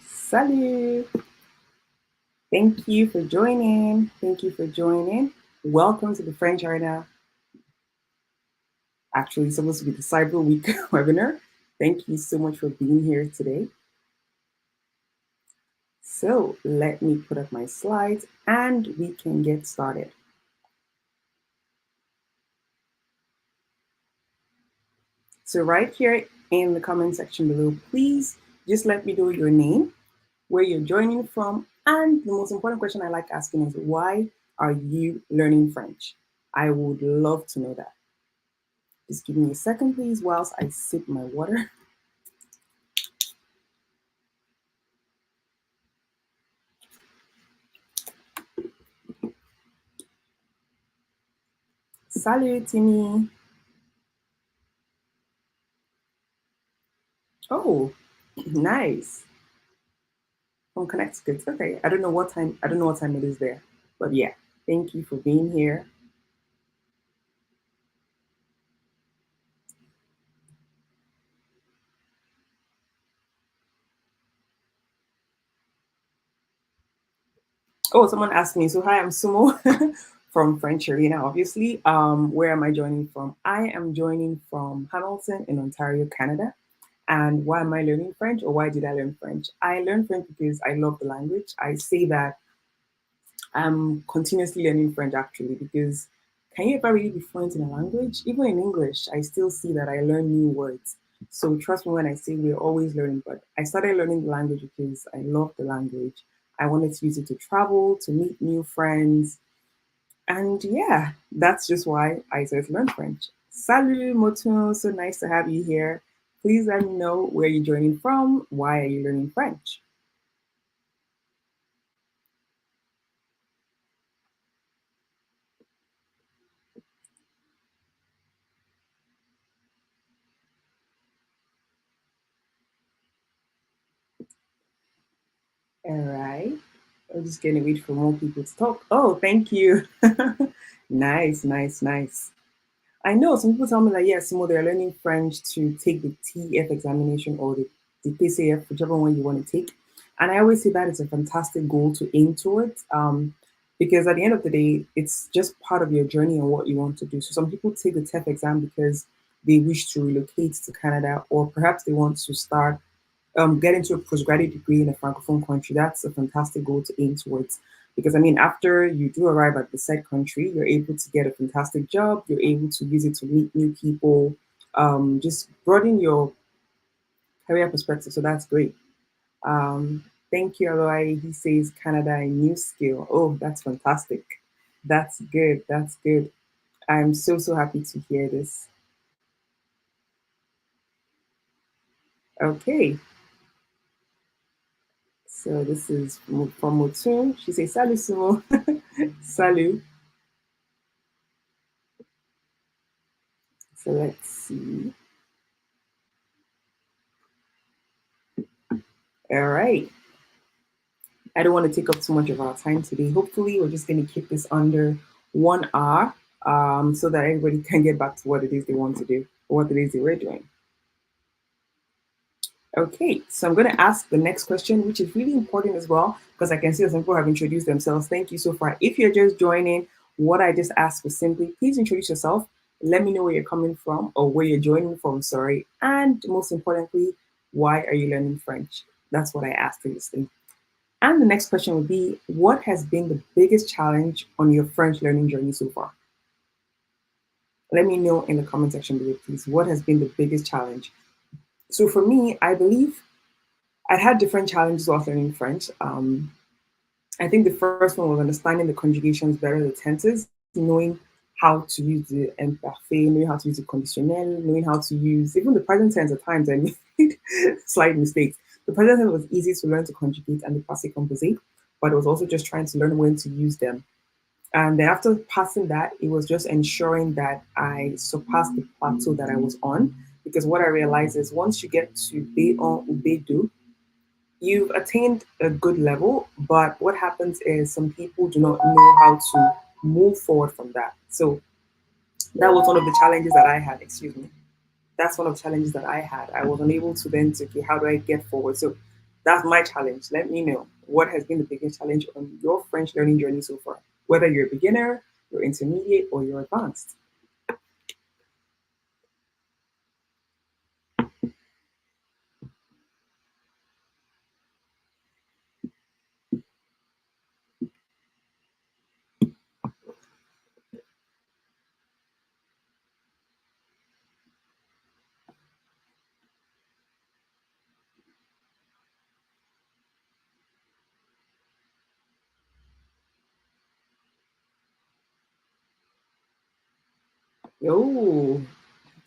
Salut! Thank you for joining. Thank you for joining. Welcome to the French Arena. Actually, supposed to be the Cyber Week webinar. Thank you so much for being here today. So let me put up my slides and we can get started. So right here in the comment section below, please just let me know your name, where you're joining from, and the most important question I like asking is, why are you learning French? I would love to know that. Just give me a second, please, whilst I sip my water. Salut, Timmy. Oh, nice. From Connecticut. Okay. I don't know what time it is there. But yeah, thank you for being here. Oh, someone asked me. So hi, I'm Sumo from French Arena, obviously. Where am I joining from? I am joining from Hamilton in Ontario, Canada. And why am I learning French, or why did I learn French? I learned French because I love the language. I say that I'm continuously learning French actually, because can you ever really be fluent in a language? Even in English, I still see that I learn new words. So trust me when I say we're always learning, but I started learning the language because I love the language. I wanted to use it to travel, to meet new friends. And yeah, that's just why I started to learn French. Salut, Motun, so nice to have you here. Please let me know where you're joining from. Why are you learning French? All right. I'm just gonna wait for more people to talk. Oh, thank you. Nice, nice, nice. I know some people tell me that yes, Mo, they're learning French to take the TF examination or the TCF, whichever one you want to take. And I always say that is a fantastic goal to aim towards, because at the end of the day, it's just part of your journey and what you want to do. So some people take the TEF exam because they wish to relocate to Canada, or perhaps they want to start get into a postgraduate degree in a francophone country. That's a fantastic goal to aim towards. Because I mean, after you do arrive at the said country, you're able to get a fantastic job. You're able to use it to meet new people, just broaden your career perspective. So that's great. Thank you, Aloy. He says Canada a new skill. Oh, that's fantastic. That's good. That's good. I'm so happy to hear this. Okay, so this is from Motun. She says, Salut, Sumo. Salut. So let's see. All right. I don't want to take up too much of our time today. Hopefully, we're just going to keep this under 1 hour, so that everybody can get back to what it is they want to do, or what it is they were doing. Okay, so I'm going to ask the next question, which is really important as well, because I can see that some people have introduced themselves. Thank you so far. If you're just joining, what I just asked was simply, please introduce yourself. Let me know where you're coming from, or where you're joining from, sorry. And most importantly, why are you learning French? That's what I asked previously. And the next question would be, what has been the biggest challenge on your French learning journey so far? Let me know in the comment section below, please. What has been the biggest challenge? So for me, I believe I'd had different challenges while learning French. I think the first one was understanding the conjugations better, the tenses, knowing how to use the imparfait, knowing how to use the conditionnel, knowing how to use even the present tense at times. I made slight mistakes. The present tense was easy to learn to conjugate and the passé composé, but it was also just trying to learn when to use them. And then after passing that, it was just ensuring that I surpassed the plateau that I was on. Because what I realized is once you get to B1 or B2, you've attained a good level, but what happens is some people do not know how to move forward from that. So that was one of the challenges that I had, excuse me. That's one of the challenges that I had. I was unable to then say, okay, how do I get forward? So That's my challenge. Let me know what has been the biggest challenge on your French learning journey so far, whether you're a beginner, you're intermediate, or you're advanced. Oh,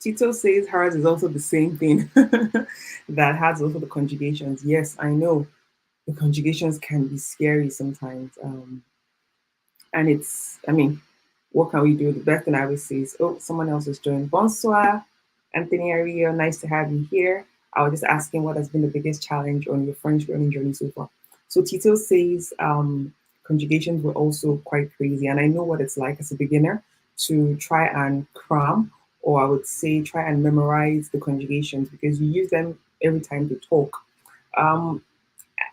Tito says hers is also the same thing that has also the conjugations. Yes, I know the conjugations can be scary sometimes. And it's, I mean, what can we do? The best thing I would say is, oh, someone else has joined. Bonsoir, Anthony Aria, nice to have you here. I was just asking what has been the biggest challenge on your French learning journey so far. So Tito says conjugations were also quite crazy, and I know what it's like as a beginner to try and cram, or I would say try and memorize the conjugations because you use them every time to talk. Um,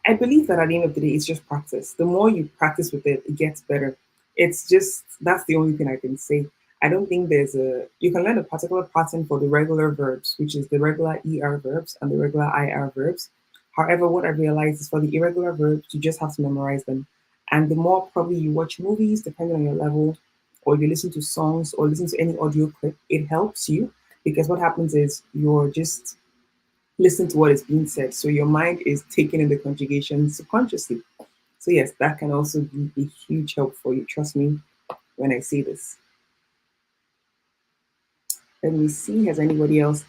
I believe that at the end of the day, it's just practice. The more you practice with it, it gets better. It's just that's the only thing I can say. I don't think there's a you can learn a particular pattern for the regular verbs, which is the regular ER verbs and the regular IR verbs. However, what I realized is for the irregular verbs, you just have to memorize them. And the more probably you watch movies, depending on your level, or you listen to songs or listen to any audio clip, it helps you because what happens is you're just listen to what is being said. So your mind is taking in the conjugation subconsciously. So yes, that can also be a huge help for you. Trust me when I say this. Let me see, has anybody else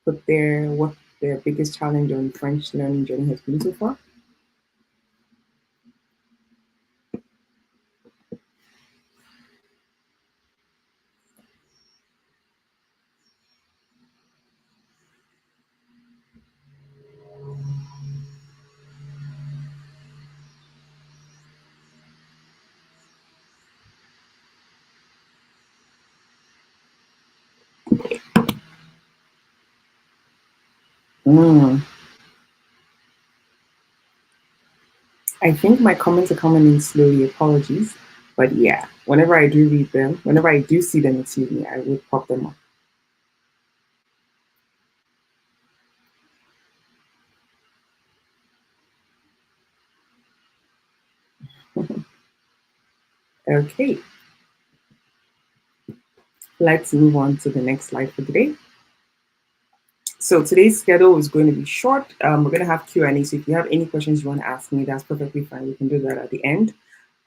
put their what their biggest challenge on French learning journey has been so far? Mm, I think my comments are coming in slowly. Apologies. But yeah, whenever I do read them, whenever I do see them, excuse me, I will pop them up. Okay, let's move on to the next slide for today. So today's schedule is going to be short. We're going to have Q&A. So if you have any questions you want to ask me, that's perfectly fine. We can do that at the end.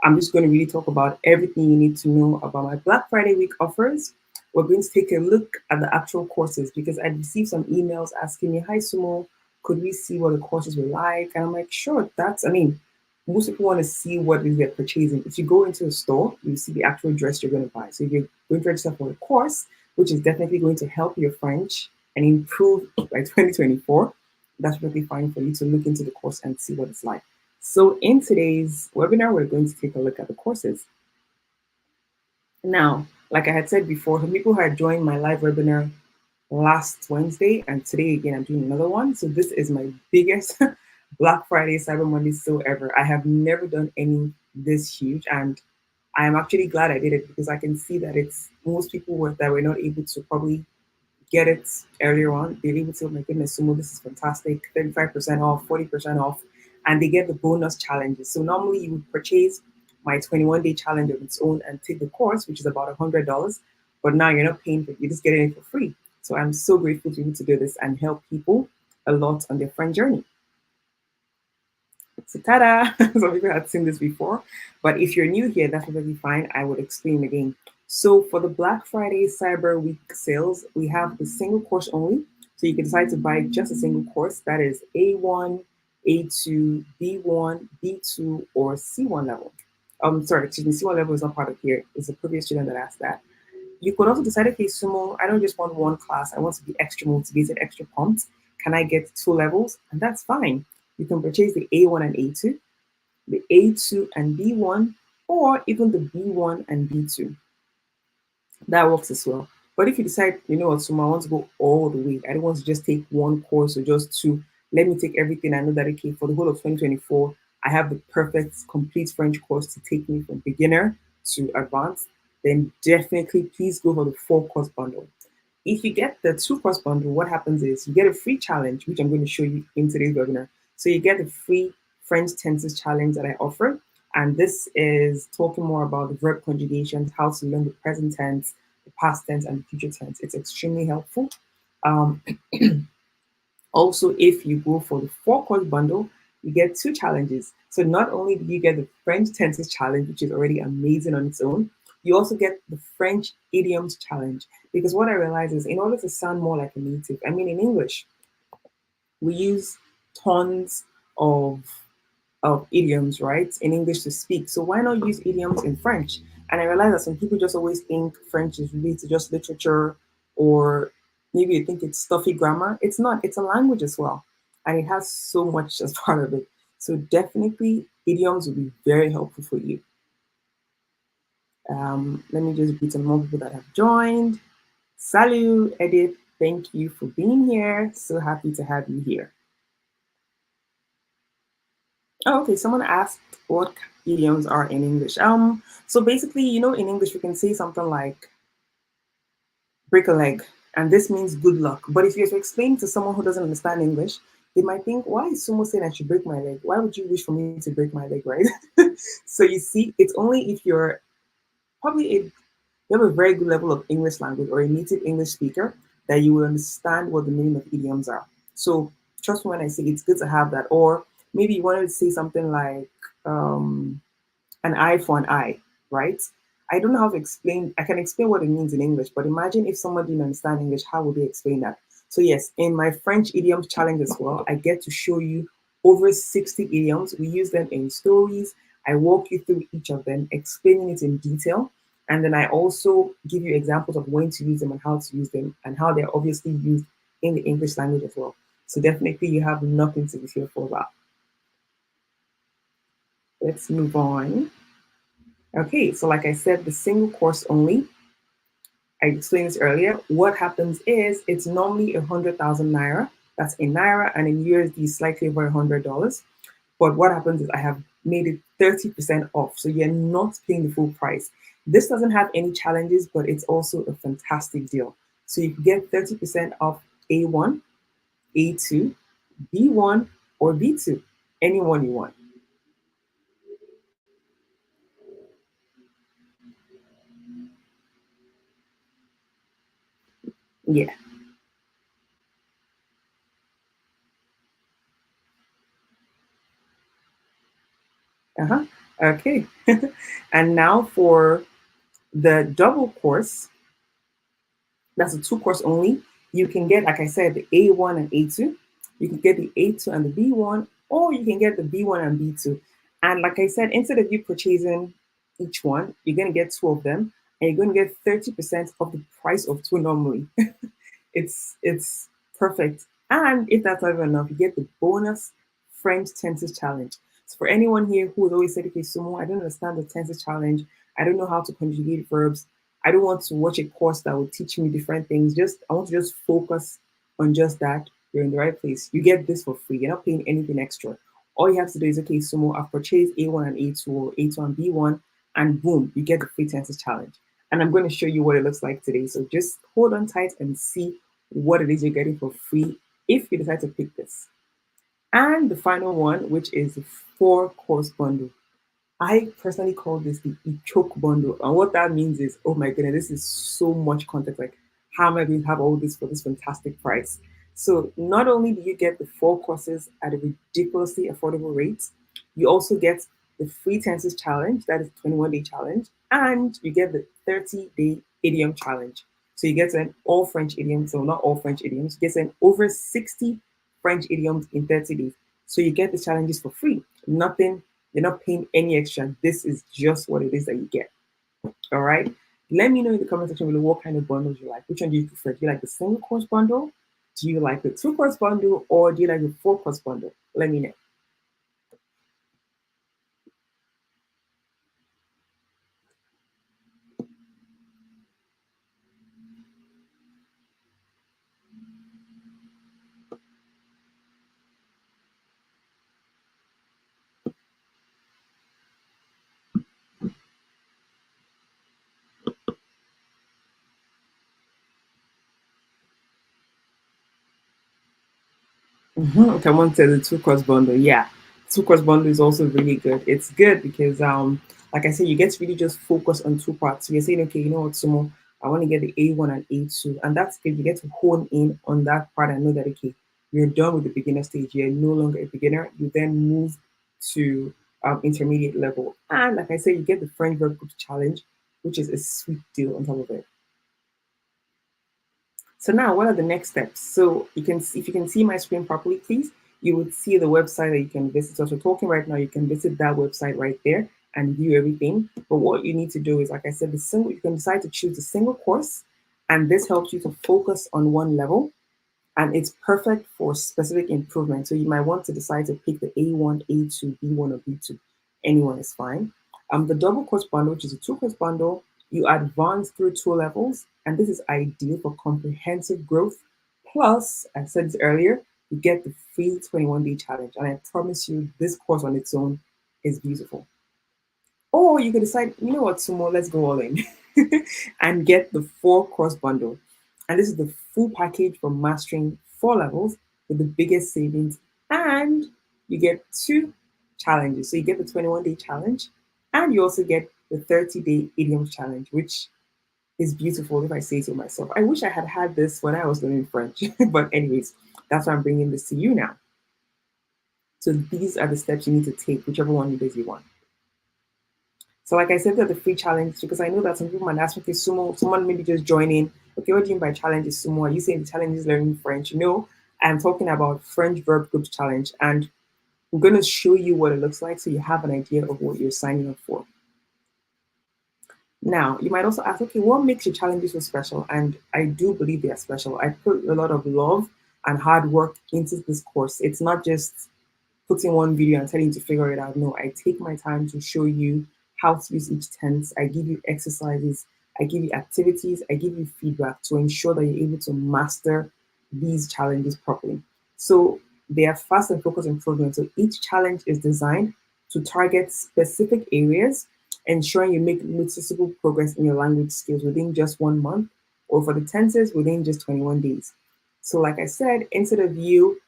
I'm just going to really talk about everything you need to know about my Black Friday week offers. We're going to take a look at the actual courses because I received some emails asking me, "Hi Sumo, could we see what the courses were like?" And I'm like, "Sure." I mean, most people want to see what it is they're purchasing. If you go into a store, you see the actual dress you're going to buy. So if you're going to register for a course, which is definitely going to help your French and improve by 2024, that's really fine for you to look into the course and see what it's like. So in today's webinar, we're going to take a look at the courses. Now, like I had said before, some people had joined my live webinar last Wednesday, and today again, I'm doing another one. So this is my biggest Black Friday, Cyber Monday sale ever. I have never done any this huge, and I am actually glad I did it because I can see that it's most people that were not able to probably get it earlier on. They're able to, oh my goodness, Sumo, this is fantastic, 35% off, 40% off, and they get the bonus challenges. So normally you would purchase my 21-day challenge of its own and take the course, which is about $100, but now you're not paying for it, you're just getting it for free. So I'm so grateful to be able to do this and help people a lot on their friend journey. So ta-da! Some people had seen this before, but if you're new here, that's perfectly fine. I would explain again. So for the Black Friday Cyber Week sales, we have the single course only. So you can decide to buy just a single course that is A1, A2, B1, B2, or C1 level. Sorry, excuse me, C1 level is not part of here. It's a previous student that asked that. You could also decide, okay, Sumo, I don't just want one class. I want to be extra motivated, extra pumped. Can I get two levels? And that's fine. You can purchase the A1 and A2, the A2 and B1, or even the B1 and B2. That works as well. But if you decide, you know what, Sumo, I want to go all the way. I don't want to just take one course or just two. let me take everything. I know that, okay, for the whole of 2024, I have the perfect complete French course to take me from beginner to advanced, then definitely please go for the 4 course bundle. If you get the 2 course bundle, what happens is you get a free challenge, which I'm going to show you in today's webinar. So you get the free French tenses challenge that I offer. And this is talking more about the verb conjugations, how to learn the present tense, the past tense, and the future tense. It's extremely helpful. Um, Also, if you go for the 4 course bundle, you get 2 challenges. So not only do you get the French tenses challenge, which is already amazing on its own, you also get the French idioms challenge. Because what I realize is in order to sound more like a native, I mean, in English, we use tons of idioms, right, in English to speak. So why not use idioms in French? And I realize that some people just always think French is related to just literature, or maybe they think it's stuffy grammar. It's not, it's a language as well. And it has so much as part of it. So definitely idioms will be very helpful for you. Let me just greet some more people that have joined. Salut, Edith. Thank you for being here. So happy to have you here. Oh, okay. Someone asked what idioms are in English. So basically, in English we can say something like break a leg, and this means good luck. But if you have to explain to someone who doesn't understand English, they might think, why is someone saying I should break my leg? Why would you wish for me to break my leg, right? So you see, it's only if you're probably you have a very good level of English language or a native English speaker that you will understand what the meaning of idioms are. So trust me when I say it's good to have that. Or maybe you wanted to say something like an eye for an eye, right? I don't know how to explain. I can explain what it means in English, but imagine if someone didn't understand English, how would they explain that? So yes, in my French idioms challenge as well, I get to show you over 60 idioms. We use them in stories. I walk you through each of them, explaining it in detail. And then I also give you examples of when to use them and how to use them and how they're obviously used in the English language as well. So definitely you have nothing to be fearful about. Let's move on. Okay, so like I said, the single course only, I explained this earlier. What happens is it's normally 100,000 naira. That's in naira, and in USD, slightly over $100. But what happens is I have made it 30% off. So you're not paying the full price. This doesn't have any challenges, but it's also a fantastic deal. So you can get 30% off A1, A2, B1, or B2, any one you want. Yeah. Uh-huh. Okay. And now for the double course, that's a 2 course only. You can get, like I said, the A1 and A2. You can get the A2 and the B1, or you can get the B1 and B2. And like I said, instead of you purchasing each one, you're going to get 2 of them, and you're going to get 30% of the price of 2 normally. It's perfect. And if that's not even enough, you get the bonus French tenses challenge. So for anyone here who has always said, okay, Sumo, I don't understand the tenses challenge. I don't know how to conjugate verbs. I don't want to watch a course that will teach me different things. I want to just focus on just that. You're in the right place. You get this for free. You're not paying anything extra. All you have to do is, okay, Sumo, I've purchased A1 and A2 or A2 and B1, and boom, you get the free tenses challenge. And I'm going to show you what it looks like today. So just hold on tight and see what it is you're getting for free if you decide to pick this. And the final one, which is the 4 course bundle. I personally call this the choke bundle. And what that means is, oh my goodness, this is so much content. Like, how am I going to have all this for this fantastic price? So not only do you get the 4 courses at a ridiculously affordable rate, you also get the free tenses challenge, that is 21-day challenge, and you get the 30-day idiom challenge. So you get an all French idioms, so not all French idioms, you get an over 60 French idioms in 30 days. So you get the challenges for free. Nothing, you're not paying any extra. This is just what it is that you get. All right. Let me know in the comment section below what kind of bundles you like. Which one do you prefer? Do you like the single course bundle? Do you like the 2 course bundle? Or do you like the 4 course bundle? Let me know. Come on to the two course bundle. Yeah, two course bundle is also really good. It's good because like I said, you get to really just focus on two parts. So you're saying, okay, you know what, Sumo, I want to get the A1 and A2, and that's good. You get to hone in on that part and know that okay, you're done with the beginner stage. You're no longer a beginner. You then move to intermediate level, and like I said, you get the French verb group challenge, which is a sweet deal on top of it. So now, what are the next steps? So you can, if you can see my screen properly, please, you would see the website that you can visit. So if you're talking right now, you can visit that website right there and view everything. But what you need to do is, like I said, the single, you can decide to choose a single course, and this helps you to focus on one level, and it's perfect for specific improvement. So you might want to decide to pick the A1, A2, B1, or B2. Anyone is fine. The double course bundle, which is a two course bundle, you advance through two levels, and this is ideal for comprehensive growth. Plus, I said this earlier, you get the free 21-day challenge, and I promise you, this course on its own is beautiful. Or you could decide, you know what, Sumo, let's go all in and get the four course bundle. And this is the full package for mastering four levels with the biggest savings. And you get two challenges. So you get the 21-day challenge, and you also get the 30-day idioms challenge, which is beautiful if I say so myself. I wish I had had this when I was learning French. But, anyways, that's why I'm bringing this to you now. So these are the steps you need to take, whichever one it is you want. So, like I said, that the free challenge, because I know that some people might ask, okay, Sumo, someone maybe just join in. Okay, what do you mean by challenge is Sumo? Are you saying the challenge is learning French? No, I'm talking about French verb groups challenge. And I'm going to show you what it looks like so you have an idea of what you're signing up for. Now, you might also ask, okay, what makes your challenges so special? And I do believe they are special. I put a lot of love and hard work into this course. It's not just putting one video and telling you to figure it out. No, I take my time to show you how to use each tense. I give you exercises, I give you activities, I give you feedback to ensure that you're able to master these challenges properly. So they are fast and focused improvements. So each challenge is designed to target specific areas, ensuring you make noticeable progress in your language skills within just 1 month, or for the tenses within just 21 days. So, like I said, instead of you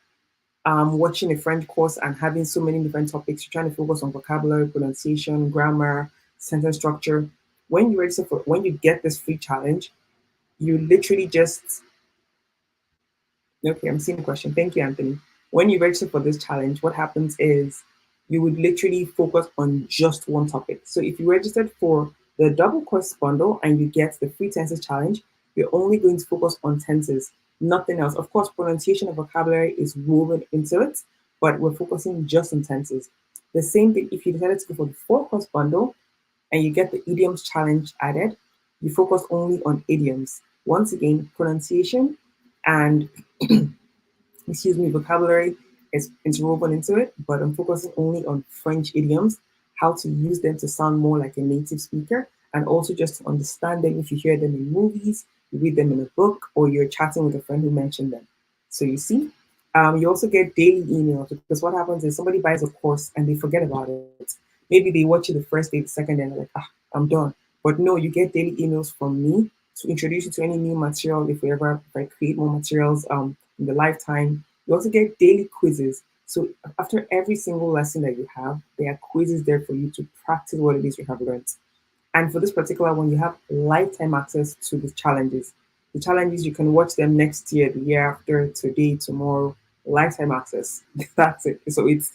watching a French course and having so many different topics, you're trying to focus on vocabulary, pronunciation, grammar, sentence structure. When you get this free challenge, you literally just okay, I'm seeing a question. Thank you, Anthony. When you register for this challenge, what happens is you would literally focus on just one topic. So if you registered for the double course bundle and you get the free tenses challenge, you're only going to focus on tenses, nothing else. Of course, pronunciation and vocabulary is woven into it, but we're focusing just on tenses. The same thing if you decided to go for the four course bundle and you get the idioms challenge added, you focus only on idioms. Once again, pronunciation and excuse me, vocabulary is interwoven into it, but I'm focusing only on French idioms, how to use them to sound more like a native speaker, and also just to understand them if you hear them in movies, you read them in a book, or you're chatting with a friend who mentioned them. So you see, you also get daily emails because what happens is somebody buys a course and they forget about it. Maybe they watch it the first day, the second day, and they're like, ah, I'm done. But no, you get daily emails from me to introduce you to any new material if I create more materials in the lifetime. You also get daily quizzes. So after every single lesson that you have, there are quizzes there for you to practice what it is you have learned. And for this particular one, you have lifetime access to the challenges. The challenges, you can watch them next year, the year after, today, tomorrow, lifetime access. That's it. So it's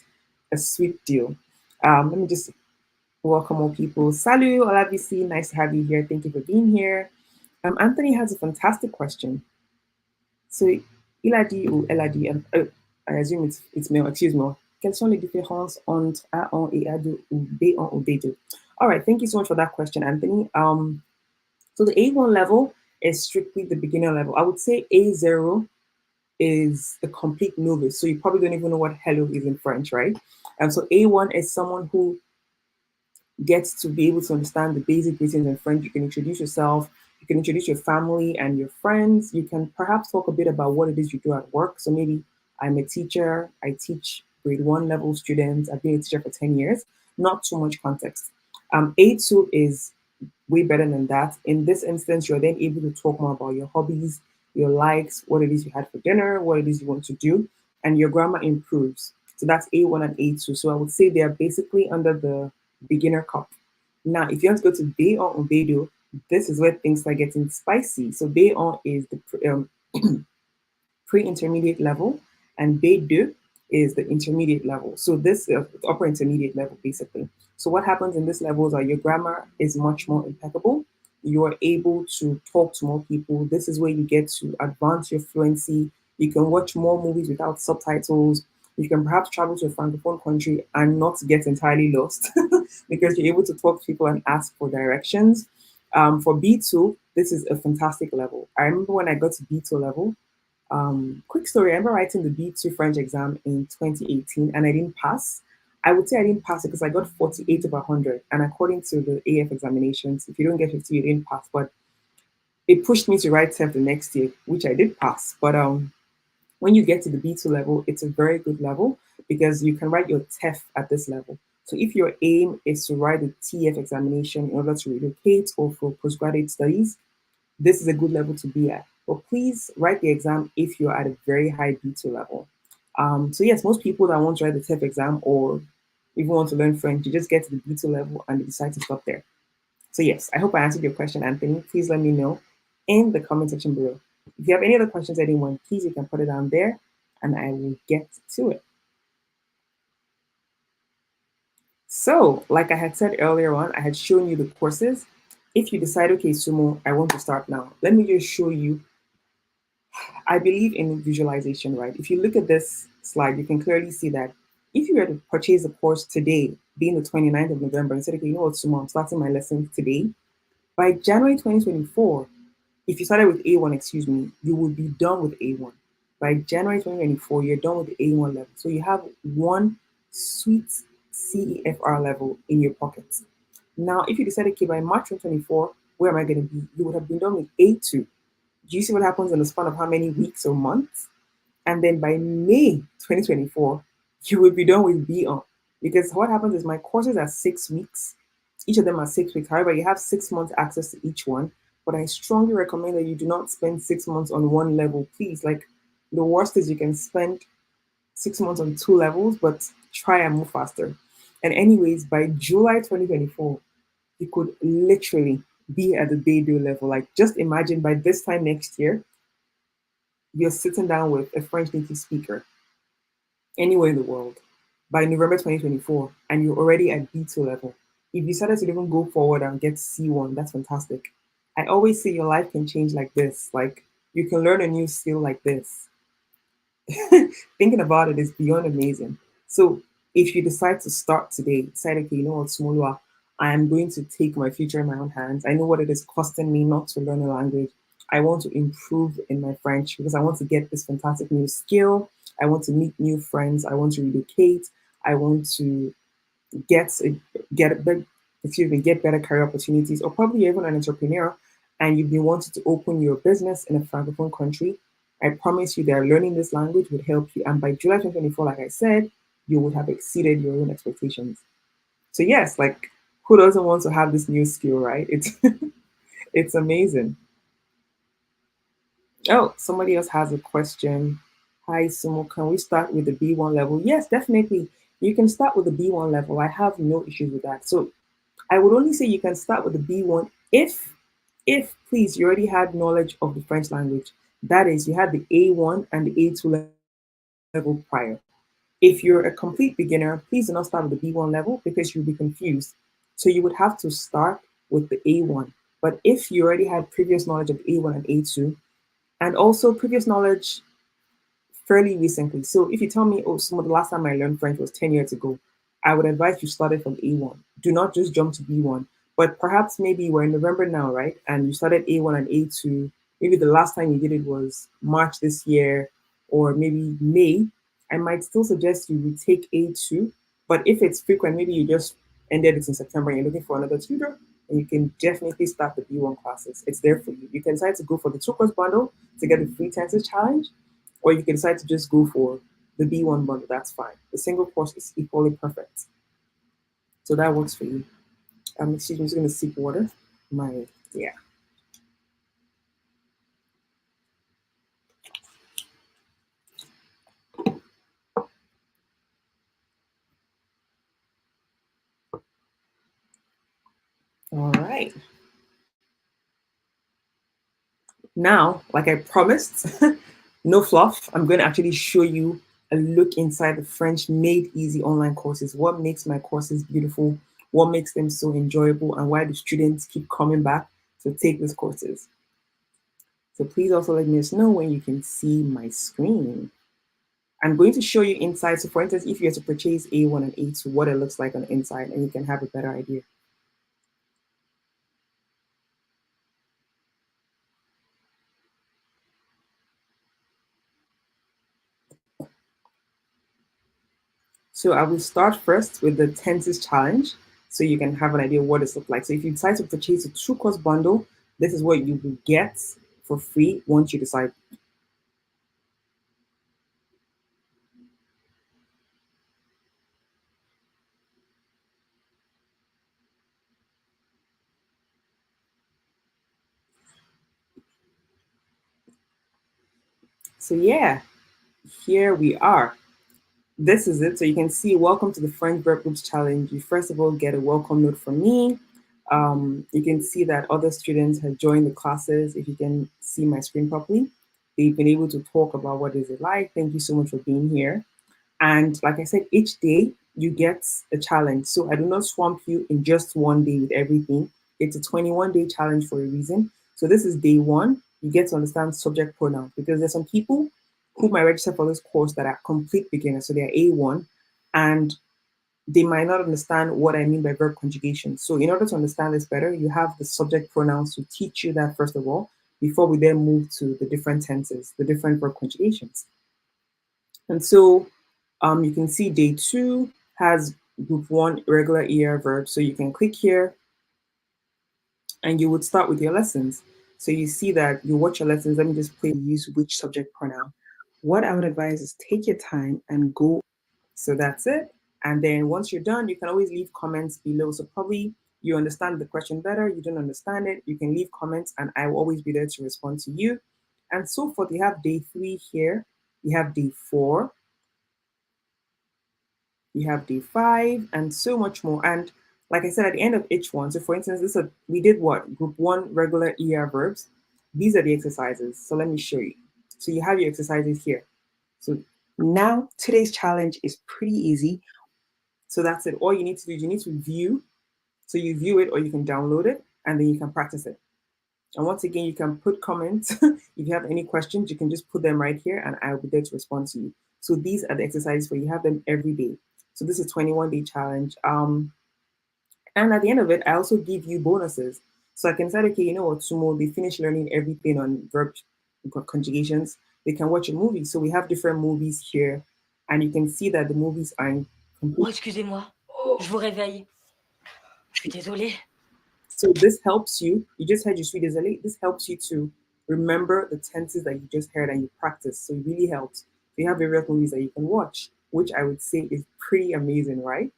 a sweet deal. Let me just welcome more people. Salut, Olabisi, nice to have you here. Thank you for being here. Anthony has a fantastic question. So, il a dit ou elle a dit, I assume it's male, excuse me. Quelles sont les différences entre A1 et A2 ou B1 ou B2? All right, thank you so much for that question, Anthony. So the A1 level is strictly the beginner level. I would say A0 is a complete novice. So you probably don't even know what hello is in French, right? And so A1 is someone who gets to be able to understand the basic greetings in French. You can introduce yourself, you can introduce your family and your friends. You can perhaps talk a bit about what it is you do at work. So maybe I'm a teacher, I teach grade 1 level students, I've been a teacher for 10 years, not too much context. A2 is way better than that. In this instance, you're then able to talk more about your hobbies, your likes, what it is you had for dinner, what it is you want to do. and your grammar improves. So that's A1 and A2. So I would say they are basically under the beginner cup. Now, if you want to go to B1 or B2, this is where things start getting spicy. So B1 is the pre-intermediate level, and B2 is the intermediate level. So this is upper intermediate level, basically. So what happens in this level is that your grammar is much more impeccable. You are able to talk to more people. This is where you get to advance your fluency. You can watch more movies without subtitles. You can perhaps travel to a francophone country and not get entirely lost because you're able to talk to people and ask for directions. For B2, this is a fantastic level. I remember when I got to B2 level, quick story. I remember writing the B2 French exam in 2018 and I didn't pass. I would say I didn't pass it because I got 48 over 100. And according to the AF examinations, if you don't get 50, you didn't pass. But it pushed me to write TEF the next year, which I did pass. But when you get to the B2 level, it's a very good level because you can write your TEF at this level. So if your aim is to write the TF examination in order to relocate or for postgraduate studies, this is a good level to be at. But please write the exam if you're at a very high B2 level. So yes, most people that want to write the TEF exam or even want to learn French, you just get to the B2 level and they decide to stop there. So yes, I hope I answered your question, Anthony. Please let me know in the comment section below. If you have any other questions, anyone, please you can put it down there and I will get to it. So, like I had said earlier on, I had shown you the courses. If you decide, okay, Sumo, I want to start now, let me just show you. I believe in visualization, right? If you look at this slide, you can clearly see that if you were to purchase a course today, being the 29th of November, and said, okay, you know what, Sumo, I'm starting my lesson today, by January 2024, if you started with A1, excuse me, you would be done with A1. By January 2024, you're done with the A1 level. So you have one sweet CEFR level in your pockets. Now, if you decide, okay, by March 2024, where am I going to be? You would have been done with A2. Do you see what happens in the span of how many weeks or months? And then by May 2024, you will be done with B1. Because what happens is my courses are 6 weeks. Each of them are 6 weeks. However, you have 6 months access to each one. But I strongly recommend that you do not spend 6 months on one level, please. Like the worst is you can spend 6 months on two levels, but try and move faster. And anyways, by July 2024, you could literally be at the Beidou level. Like just imagine by this time next year, you're sitting down with a French native speaker anywhere in the world by November 2024, and you're already at B2 level. If you decided to even go forward and get C1, that's fantastic. I always say your life can change like this. Like you can learn a new skill like this. Thinking about it is beyond amazing. So if you decide to start today, decide, okay, you know what, Smolua, I am going to take my future in my own hands. I know what it is costing me not to learn a language. I want to improve in my French because I want to get this fantastic new skill. I want to meet new friends. I want to relocate. I want to get a, get a, excuse me, get better career opportunities, or probably even an entrepreneur, and you've been wanting to open your business in a francophone country. I promise you that learning this language would help you. And by July 2024, like I said, you would have exceeded your own expectations. So yes, like who doesn't want to have this new skill, right? It's it's amazing. Oh, somebody else has a question. Hi, Sumo. Can we start with the B1 level? Yes, definitely. You can start with the B1 level. I have no issues with that. So I would only say you can start with the B1 if please you already had knowledge of the French language. That is, you had the A1 and the A2 level prior. If you're a complete beginner, please do not start with the B1 level because you'll be confused. So you would have to start with the A1. But if you already had previous knowledge of A1 and A2, and also previous knowledge fairly recently. So if you tell me, oh, some of the last time I learned French was 10 years ago, I would advise you started from A1. Do not just jump to B1. But perhaps maybe we're in November now, right? And you started A1 and A2. Maybe the last time you did it was March this year or maybe May. I might still suggest you retake A2. But if it's frequent, maybe you just ended it in September and you're looking for another tutor, and you can definitely start the B1 classes. It's there for you. You can decide to go for the two course bundle to get the free tenses challenge, or you can decide to just go for the B1 bundle. That's fine. The single course is equally perfect. So that works for you. Excuse me, I'm just going to sip water. My, yeah. All right. Now, like I promised, no fluff. I'm going to actually show you a look inside the French Made Easy online courses. What makes my courses beautiful? What makes them so enjoyable? And why do students keep coming back to take these courses? So please also let me know when you can see my screen. I'm going to show you inside. So for instance, if you have to purchase A1 and A2, what it looks like on the inside, and you can have a better idea. So I will start first with the tenses challenge so you can have an idea what it looks like. So if you decide to purchase a two-course bundle, this is what you will get for free once you decide. So yeah, here we are. This is it. So you can see, welcome to the French Verb Groups Challenge. You first of all get a welcome note from me. You can see that other students have joined the classes. If you can see my screen properly, they've been able to talk about what is it like. Thank you so much for being here. And like I said, each day you get a challenge. So I do not swamp you in just one day with everything. It's a 21-day challenge for a reason. So this is day one. You get to understand subject pronouns because there's some people who might register for this course that are complete beginners. So they're A1 and they might not understand what I mean by verb conjugation. So in order to understand this better, you have the subject pronouns to teach you that first of all, before we then move to the different tenses, the different verb conjugations. And so you can see day two has group one regular ER verb. So you can click here and you would start with your lessons. So you see that you watch your lessons. Let me just play use which subject pronoun. What I would advise is take your time and go. So that's it. And then once you're done, you can always leave comments below. So probably you understand the question better, you don't understand it, you can leave comments and I will always be there to respond to you. And so forth. You have day three here, you have day four, you have day five, and so much more. And like I said, at the end of each one, so for instance, we did what? Group one regular ER verbs. These are the exercises. So let me show you. So you have your exercises here. So now today's challenge is pretty easy. So that's it. All you need to do is you need to view. So you view it or you can download it and then you can practice it. And once again, you can put comments. If you have any questions, you can just put them right here and I'll be there to respond to you. So these are the exercises where you have them every day. So this is a 21-day challenge. And at the end of it, I also give you bonuses. So I can say, okay, you know what, tomorrow they finish learning everything on verb conjugations. They can watch a movie. So we have different movies here. And you can see that the movies are in Oh, excusez-moi, je vous réveille. Je suis désolée. So this helps you. You just heard your sweet désolé. This helps you to remember the tenses that you just heard and you practice. So it really helps. So you have various movies that you can watch, which I would say is pretty amazing, right?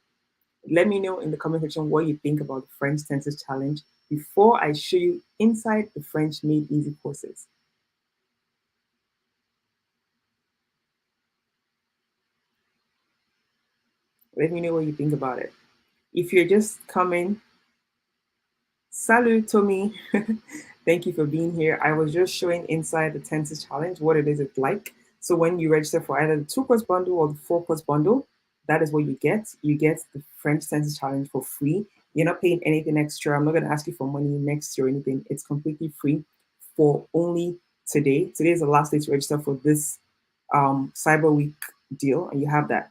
Let me know in the comment section what you think about the French Tenses Challenge before I show you inside the French Made Easy courses. Let me know what you think about it. If you're just coming, salut Tommy. Thank you for being here. I was just showing inside the Tenses Challenge what it is it's like. So when you register for either the two-course bundle or the four-course bundle, that is what you get. You get the French Tenses Challenge for free. You're not paying anything extra. I'm not going to ask you for money next year or anything. It's completely free for only today. Today is the last day to register for this Cyber Week deal, and you have that.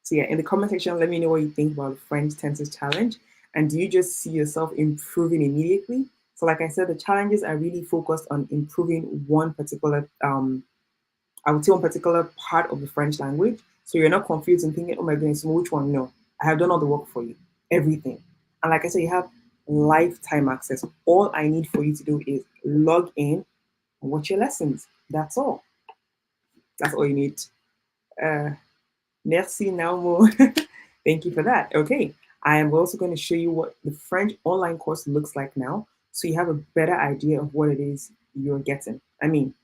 So yeah, in the comment section, let me know what you think about the French Tenses Challenge. And do you just see yourself improving immediately? So like I said, the challenges are really focused on improving one particular, I would say one particular part of the French language. So you're not confused and thinking, oh my goodness, which one? No, I have done all the work for you, everything. And like I said, you have lifetime access. All I need for you to do is log in and watch your lessons. That's all. That's all you need. Merci, Naumo. Thank you for that. Okay, I am also going to show you what the French online course looks like now, so you have a better idea of what it is you're getting. I mean,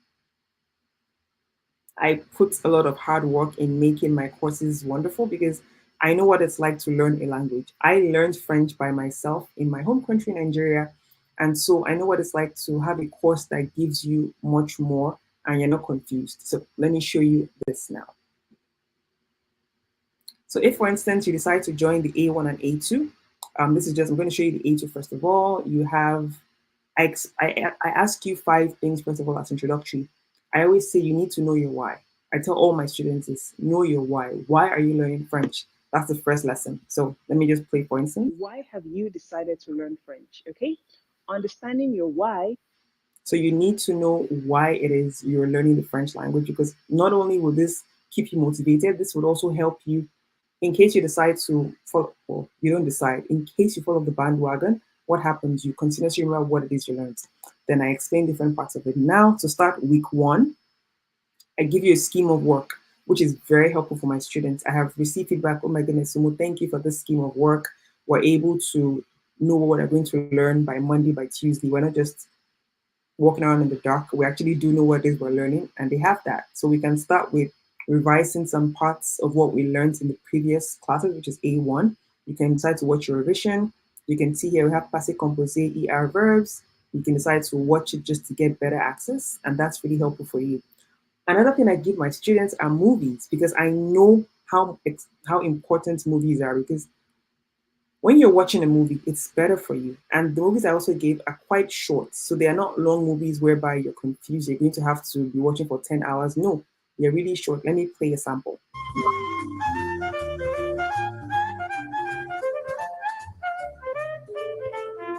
I put a lot of hard work in making my courses wonderful because I know what it's like to learn a language. I learned French by myself in my home country, Nigeria. And so I know what it's like to have a course that gives you much more and you're not confused. So let me show you this now. So if, for instance, you decide to join the A1 and A2, this is just, I'm going to show you the A2 first of all. You have, I ask you 5 things, first of all, as introductory. I always say you need to know your why. I tell all my students is know your why. Why are you learning French? That's the first lesson. So let me just play, for instance. Why have you decided to learn French? Okay. Understanding your why. So you need to know why it is you're learning the French language, because not only will this keep you motivated, this would also help you in case you decide to follow, or you don't decide, in case you follow the bandwagon, what happens? You continuously remember what it is you learned. Then I explain different parts of it. Now, to start week 1, I give you a scheme of work, which is very helpful for my students. I have received feedback. Oh my goodness, Sumo, thank you for this scheme of work. We're able to know what we're going to learn by Monday, by Tuesday. We're not just walking around in the dark. We actually do know what it is we're learning, and they have that. So we can start with revising some parts of what we learned in the previous classes, which is A1. You can decide to watch your revision. You can see here we have passé composé ER verbs. You can decide to watch it just to get better access, and that's really helpful for you. Another thing I give my students are movies, because I know how important movies are, because when you're watching a movie, it's better for you. And the movies I also gave are quite short. So they are not long movies whereby you're confused. You're going to have to be watching for 10 hours. No, they're really short. Let me play a sample.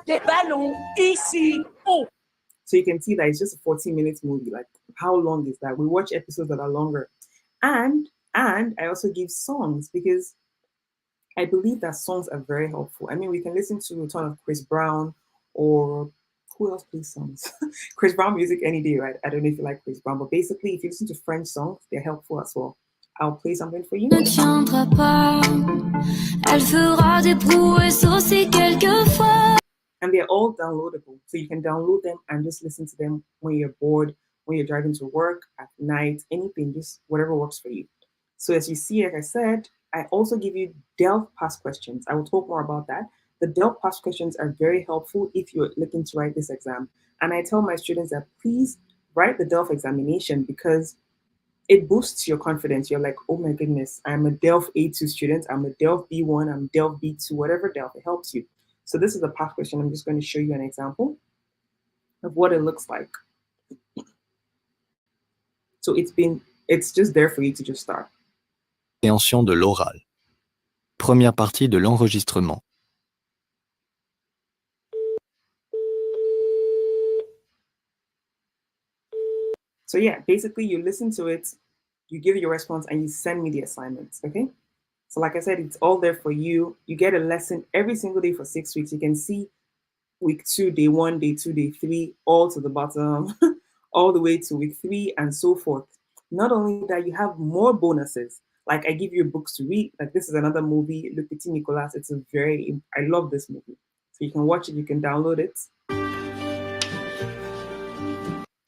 Des ballons ici. Oh. So you can see that it's just a 14-minute movie. Like, how long is that? We watch episodes that are longer. And I also give songs, because I believe that songs are very helpful. I mean, we can listen to a ton of Chris Brown, or who else plays songs? Chris Brown music any day, right? I don't know if you like Chris Brown, but basically, if you listen to French songs, they're helpful as well. I'll play something for you. Ne tiendra pas. Elle fera des prouesses aussi quelquefois. And they're all downloadable. So you can download them and just listen to them when you're bored, when you're driving to work, at night, anything, just whatever works for you. So as you see, like I said, I also give you Delph past questions. I will talk more about that. The Delph past questions are very helpful if you're looking to write this exam. And I tell my students that please write the Delph examination, because it boosts your confidence. You're like, oh my goodness, I'm a Delph A2 student, I'm a Delph B1, I'm Delph B2, whatever Delph, it helps you. So this is a past question. I'm just going to show you an example of what it looks like. So it's just there for you to just start. Compréhension de l'oral. Première partie de l'enregistrement. So yeah, basically you listen to it, you give your response, and you send me the assignments, okay? So like I said, it's all there for you. You get a lesson every single day for 6 weeks. You can see week 2, day 1, day 2, day 3, all to the bottom, all the way to week 3, and so forth. Not only that, you have more bonuses. Like I give you books to read. Like this is another movie, Le Petit Nicolas. I love this movie. So you can watch it, you can download it.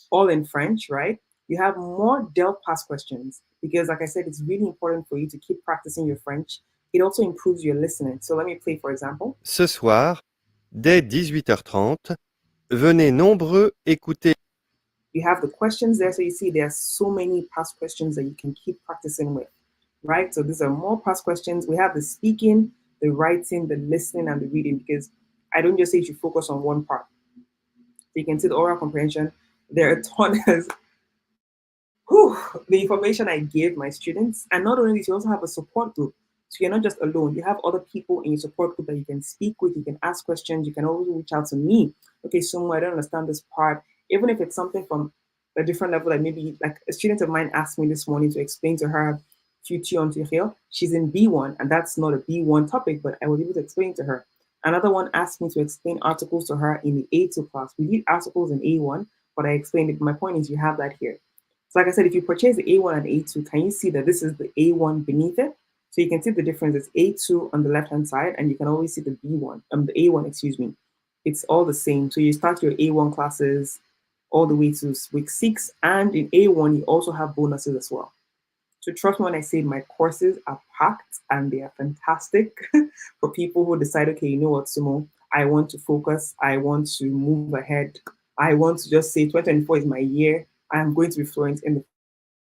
All in French, right? You have more Delph past questions, because like I said, it's really important for you to keep practicing your French. It also improves your listening. So let me play, for example. Ce soir, dès 18h30, venez nombreux écouter. You have the questions there. So you see there are so many past questions that you can keep practicing with, right? So these are more past questions. We have the speaking, the writing, the listening, and the reading, because I don't just say you should focus on one part. So you can see the oral comprehension. There are tons. The information I give my students. And not only this, you also have a support group. So you're not just alone. You have other people in your support group that you can speak with. You can ask questions. You can always reach out to me. Okay, so I don't understand this part. Even if it's something from a different level, like maybe like a student of mine asked me this morning to explain to her future antérieur. She's in B1, and that's not a B1 topic, but I was able to explain to her. Another one asked me to explain articles to her in the A2 class. We did articles in A1, but I explained it. My point is you have that here. So like I said, if you purchase the A1 and A2, can you see that this is the A1 beneath it? So you can see the difference. It's A2 on the left-hand side, and you can always see the B1, the A1, excuse me. It's all the same. So you start your A1 classes all the way to week 6, and in A1, you also have bonuses as well. So trust me when I say my courses are packed and they are fantastic for people who decide, okay, you know what, Sumo, I want to focus, I want to move ahead, I want to just say 2024 is my year, I'm going to be fluent in the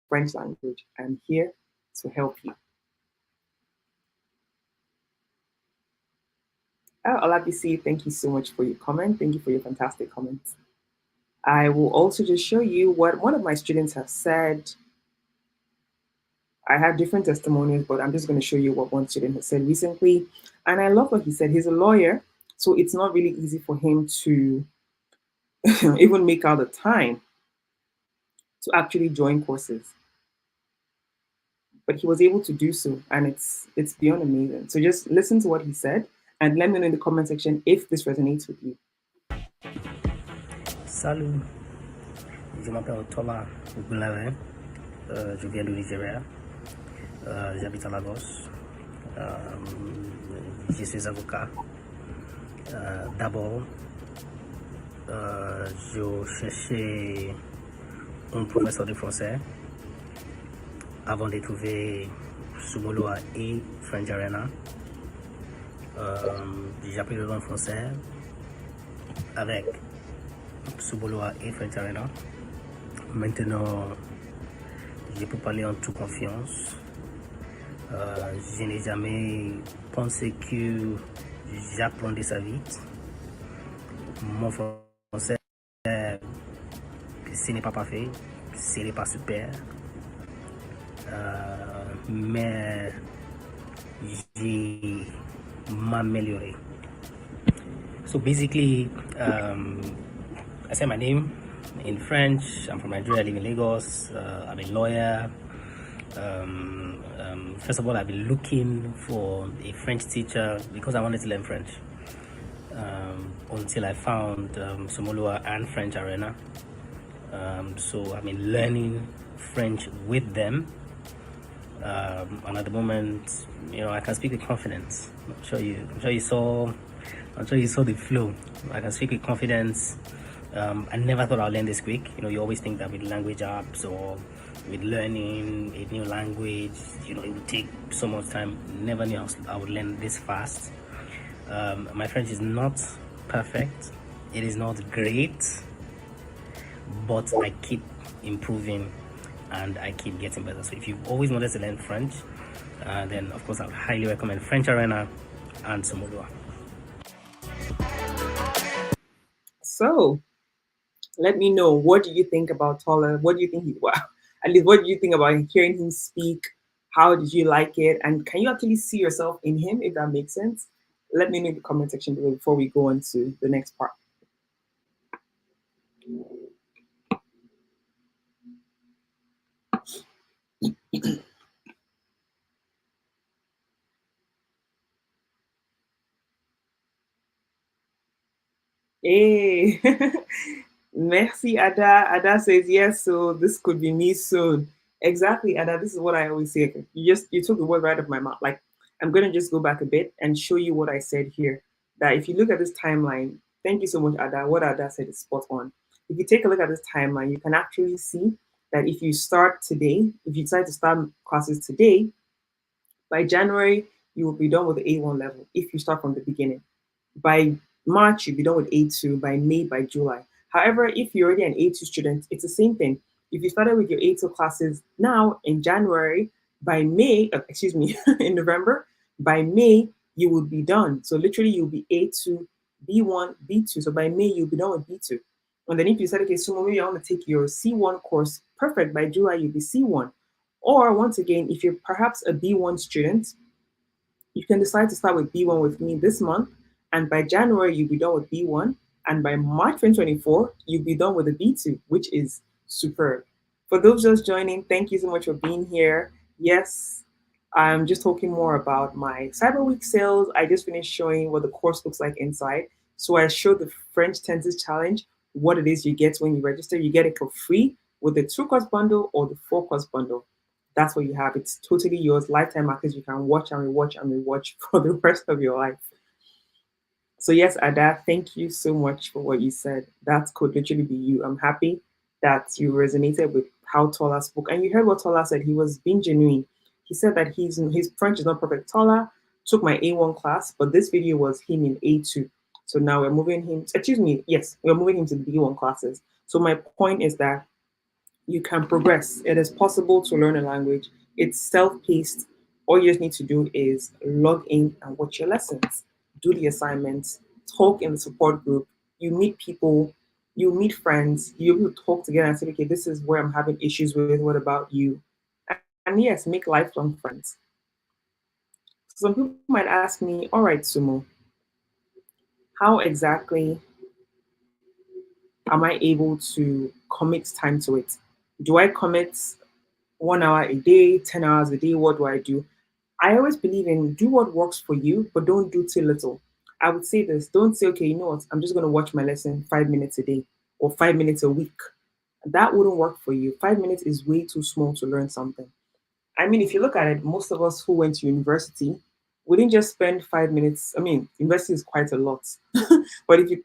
French language. I'm here to help you. Olabisi, thank you so much for your comment. Thank you for your fantastic comments. I will also just show you what one of my students has said. I have different testimonials, but I'm just going to show you what one student has said recently. And I love what he said. He's a lawyer, so it's not really easy for him to even make out the time to actually join courses. But he was able to do so, and it's beyond amazing. So just listen to what he said and let me know in the comment section if this resonates with you. Salut, je m'appelle Thomas Goularin, je viens du Nigeria, j'habite à Lagos, je suis avocat. D'abord, je cherchais un professeur de français avant de trouver Sumoloa et French Arena. J'ai appris le nom français avec Suboloa et French Arena. Maintenant, je peux parler en toute confiance. Je n'ai jamais pensé que j'apprendrais ça vite. Mon français, ce n'est pas parfait, ce n'est pas super. Mais j'ai m'amélioré. So basically, I say my name in French. I'm from Nigeria, I live in Lagos. I'm a lawyer. First of all, I've been looking for a French teacher because I wanted to learn French. Until I found Somoloa and French Arena. So I've been learning French with them. And at the moment, I can speak with confidence. I'm sure you saw the flow. I can speak with confidence. I never thought I'd learn this quick. You always think that with language apps or with learning a new language, it would take so much time. Never knew I would learn this fast. My French is not perfect. It is not great, but I keep improving and I keep getting better. So if you've always wanted to learn French, then of course I would highly recommend French Arena and Somoloa. So let me know, what do you think about Tola? What do you think at least what do you think about hearing him speak? How did you like it? And can you actually see yourself in him, if that makes sense? Let me know in the comment section below before we go on to the next part. Hey, merci, Ada. Ada says yes, so this could be me soon. Exactly, Ada. This is what I always say. You took the word right out of my mouth. Like, I'm gonna just go back a bit and show you what I said here. That if you look at this timeline, thank you so much, Ada. What Ada said is spot on. If you take a look at this timeline, you can actually see that if you start today, if you decide to start classes today, by January, you will be done with the A1 level if you start from the beginning. By March, you'll be done with A2, by May, by July. However, if you're already an A2 student, it's the same thing. If you started with your A2 classes now in January, by May, in November, by May, you will be done. So literally you'll be A2, B1, B2. So by May, you'll be done with B2. And then if you said, okay, so maybe I want to take your C1 course, perfect, by July, you'll be C1. Or once again, if you're perhaps a B1 student, you can decide to start with B1 with me this month, and by January, you'll be done with B1, and by March 2024, you'll be done with the B2, which is superb. For those just joining, thank you so much for being here. Yes, I'm just talking more about my Cyber Week sales. I just finished showing what the course looks like inside. So I showed the French Tenses Challenge, what it is you get when you register. You get it for free with the 2-course bundle or the 4-course bundle. That's what you have. It's totally yours. Lifetime access. You can watch and rewatch and rewatch for the rest of your life. So yes, Ada, thank you so much for what you said. That could literally be you. I'm happy that you resonated with how Tola spoke. And you heard what Tola said. He was being genuine. He said that his French is not perfect. Tola took my A1 class, but this video was him in A2. So now we're moving him, excuse me, yes, we're moving him to the B1 classes. So my point is that you can progress. It is possible to learn a language. It's self-paced. All you just need to do is log in and watch your lessons, do the assignments, talk in the support group. You meet people, you meet friends, you're able to talk together and say, okay, this is where I'm having issues with. What about you? And yes, make lifelong friends. Some people might ask me, all right, Sumo, how exactly am I able to commit time to it? Do I commit 1 hour a day, 10 hours a day? What do I do? I always believe in do what works for you, but don't do too little. I would say this, don't say, okay, you know what, I'm just going to watch my lesson 5 minutes a day or 5 minutes a week. That wouldn't work for you. 5 minutes is way too small to learn something. I mean, if you look at it, most of us who went to university, we didn't just spend 5 minutes. I mean, university is quite a lot. But if you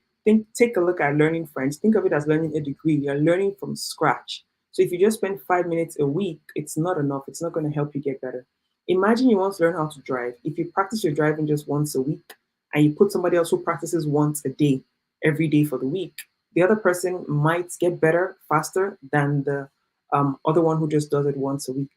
take a look at learning French, think of it as learning a degree. You're learning from scratch. So if you just spend 5 minutes a week, it's not enough. It's not going to help you get better. Imagine you want to learn how to drive. If you practice your driving just once a week and you put somebody else who practices once a day, every day for the week, the other person might get better faster than the other one who just does it once a week.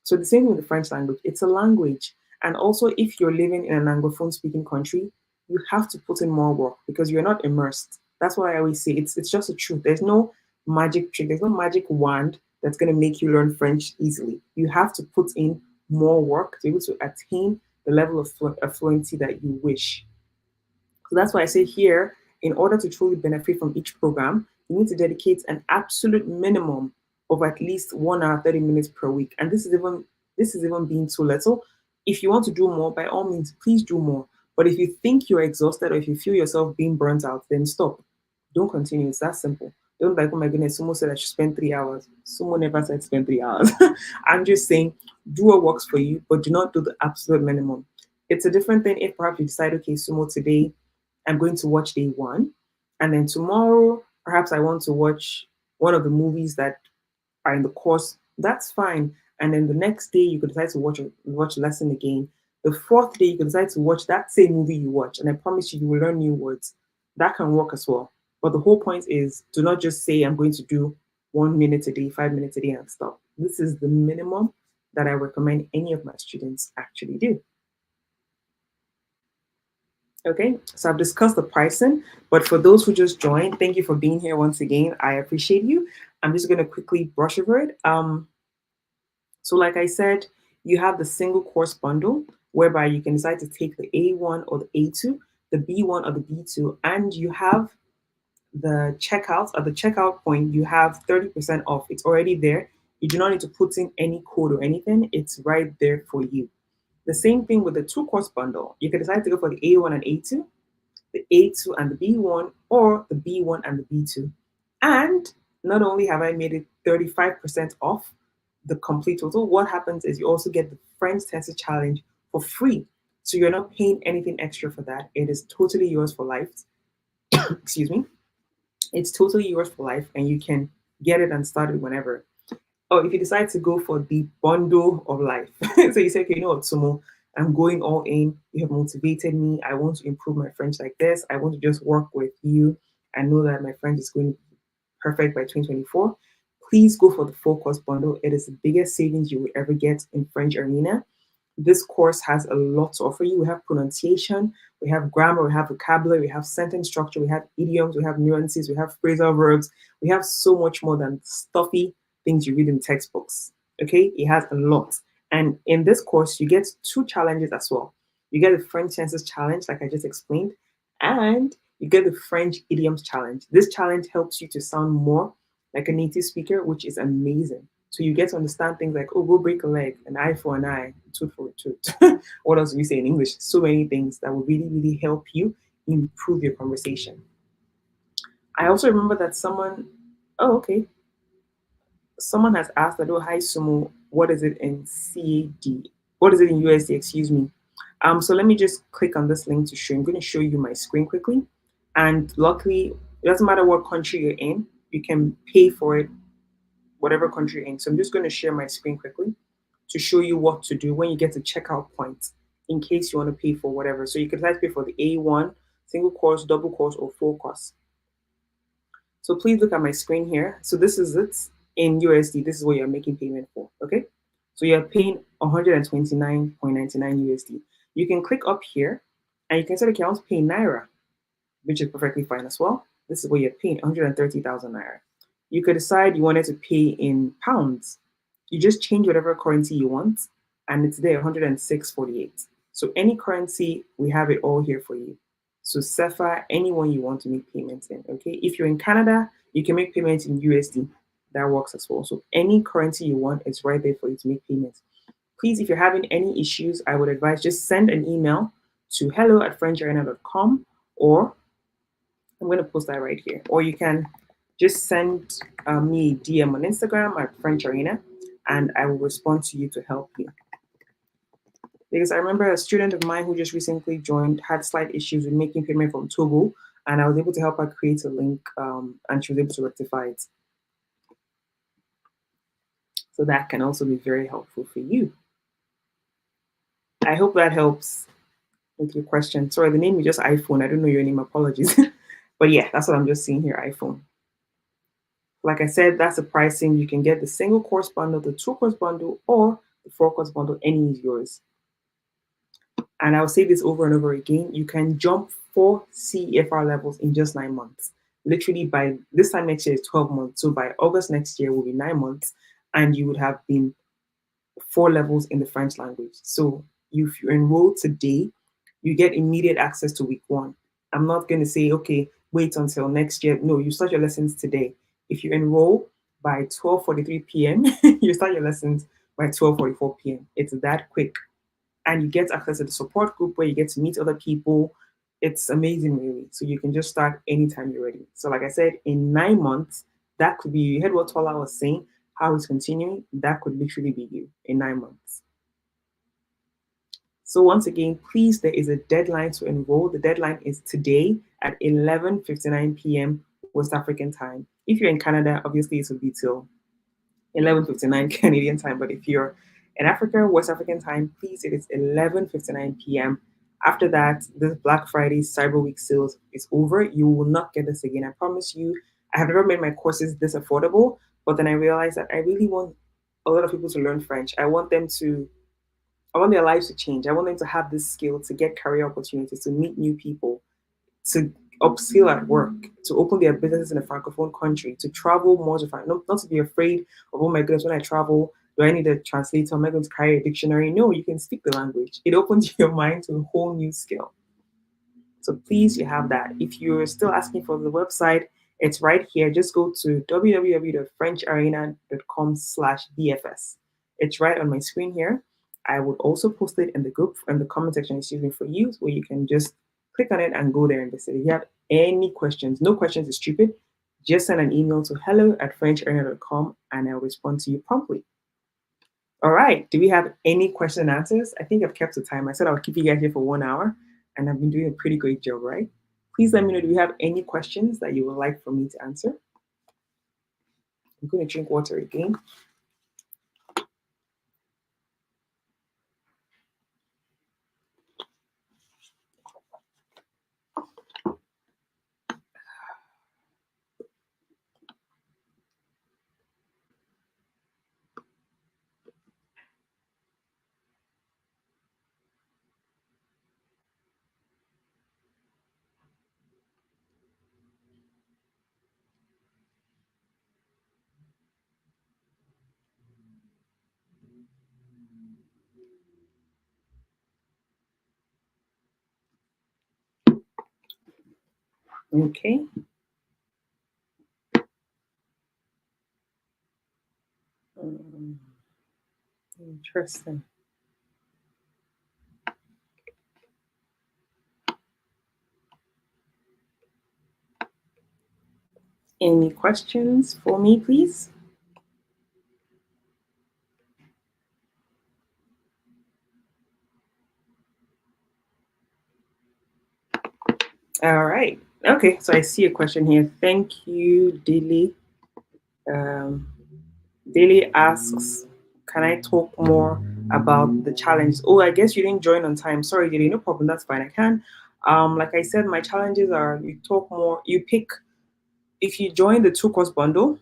So the same with the French language. It's a language. And also, if you're living in an Anglophone speaking country, you have to put in more work because you're not immersed. That's what I always say. It's just the truth. There's no magic trick. There's no magic wand that's going to make you learn French easily. You have to put in more work to be able to attain the level of fluency that you wish. So that's why I say here, in order to truly benefit from each program, you need to dedicate an absolute minimum of at least 1 hour, 30 minutes per week. And this is even being too little. If you want to do more, by all means, please do more. But if you think you're exhausted or if you feel yourself being burnt out, then stop. Don't continue. It's that simple. Don't like, oh my goodness, someone said I should spend 3 hours. Someone never said spend 3 hours. I'm just saying, do what works for you, but do not do the absolute minimum. It's a different thing if perhaps you decide, okay, Sumo, today I'm going to watch day one. And then tomorrow, perhaps I want to watch one of the movies that are in the course. That's fine. And then the next day, you could decide to watch a lesson again. The fourth day, you can decide to watch that same movie you watch. And I promise you, you will learn new words. That can work as well. But the whole point is do not just say, I'm going to do 1 minute a day, 5 minutes a day, and stop. This is the minimum that I recommend any of my students actually do. Okay, so I've discussed the pricing, but for those who just joined, thank you for being here once again. I appreciate you. I'm just going to quickly brush over it. So like I said, you have the single course bundle, whereby you can decide to take the A1 or the A2, the B1 or the B2, and you have the checkout. At the checkout point, you have 30% off. It's already there. You do not need to put in any code or anything. It's right there for you. The same thing with the two course bundle. You can decide to go for the A1 and A2, the A2 and the B1, or the B1 and the B2. And not only have I made it 35% off the complete total, what happens is you also get the French Tenses Challenge for free. So you're not paying anything extra for that. It is totally yours for life. Excuse me. It's totally yours for life, and you can get it and start it whenever. Oh, if you decide to go for the bundle of life, so you say, okay, you know what, Sumo, I'm going all in. You have motivated me. I want to improve my French like this. I want to just work with you and know that my French is going to be perfect by 2024. Please go for the full course bundle. It is the biggest savings you will ever get in French arena. This course has a lot to offer you. We have pronunciation, we have grammar, we have vocabulary, we have sentence structure, we have idioms, we have nuances, we have phrasal verbs. We have so much more than stuffy things you read in textbooks. Okay, it has a lot. And in this course, you get two challenges as well. You get the French Tenses Challenge, like I just explained, and you get the French Idioms Challenge. This challenge helps you to sound more like a native speaker, which is amazing. So you get to understand things like, oh, go break a leg, an eye for an eye, a tooth for a tooth. What else do we say in English? So many things that will really, really help you improve your conversation. I also remember that someone has asked that, oh, hi, Sumo, what is it in CAD? What is it in USD, excuse me? So let me just click on this link to show. I'm going to show you my screen quickly. And luckily, it doesn't matter what country you're in, you can pay for it whatever country you're in. So I'm just going to share my screen quickly to show you what to do when you get to checkout point in case you want to pay for whatever. So you can either pay for the A1, single course, double course, or full course. So please look at my screen here. So this is it in USD. This is what you're making payment for, okay? So you're paying 129.99 USD. You can click up here and you can say, okay, I want to pay Naira, which is perfectly fine as well. This is what you're paying, 130,000 Naira. You could decide you wanted to pay in pounds. You just change whatever currency you want and it's there, 106.48. So any currency, we have it all here for you. So SEFA, anyone you want to make payments in, okay? If you're in Canada, you can make payments in USD. That works as well. So any currency you want is right there for you to make payments. Please, if you're having any issues, I would advise just send an email to hello@frenchariana.com, or I'm going to post that right here. Or you can just send me a DM on Instagram at French Arena, and I will respond to you to help you. Because I remember a student of mine who just recently joined had slight issues with making payment from Togo, and I was able to help her create a link, and she was able to rectify it. So that can also be very helpful for you. I hope that helps with your question. Sorry, the name is just iPhone. I don't know your name. Apologies. But yeah, that's what I'm just seeing here, iPhone. Like I said, that's the pricing. You can get the single course bundle, the 2-course bundle, or the 4-course bundle. Any is yours. And I'll say this over and over again. You can jump 4 CEFR levels in just 9 months. Literally by this time next year is 12 months. So by August next year will be 9 months. And you would have been 4 levels in the French language. So if you enroll today, you get immediate access to week 1. I'm not going to say, okay, wait until next year. No, you start your lessons today. If you enroll by 12:43 p.m., you start your lessons by 12:44 p.m. It's that quick. And you get access to the support group where you get to meet other people. It's amazing, really. So you can just start anytime you're ready. So like I said, in 9 months, that could be, you heard what Tola was saying, how it's continuing, that could literally be you in 9 months. So once again, please, there is a deadline to enroll. The deadline is today at 11:59 p.m. West African time. If you're in Canada, obviously it will be till 11:59 Canadian time. But if you're in Africa, West African time, please, it is 11:59 p.m. After that, this Black Friday Cyber Week sales is over. You will not get this again. I promise you. I have never made my courses this affordable, but then I realized that I really want a lot of people to learn French. I want their lives to change. I want them to have this skill, to get career opportunities, to meet new people, to upskill at work, to open their businesses in a francophone country, to travel more, not to be afraid of, oh my goodness, when I travel, do I need a translator? Am I going to carry a dictionary? No, you can speak the language. It opens your mind to a whole new skill. So please, you have that. If you're still asking for the website, it's right here. Just go to www.frencharena.com/BFS. It's right on my screen here. I would also post it in the group, in the comment section, for you, where you can just click on it and go there and visit. If you have any questions, no questions is stupid, just send an email to hello@frencharena.com and I'll respond to you promptly. All right. Do we have any questions and answers? I think I've kept the time. I said I'll keep you guys here for 1 hour, and I've been doing a pretty great job, right? Please let me know, do you have any questions that you would like for me to answer? I'm going to drink water again. Okay. Interesting. Any questions for me, please? All right. Okay, so I see a question here. Thank you, Dilly. Daily asks, can I talk more about the challenges? Oh, I guess you didn't join on time. Sorry, Daily, no problem. That's fine. I can. Like I said, my challenges are you talk more, you pick, if you join the 2 course bundle,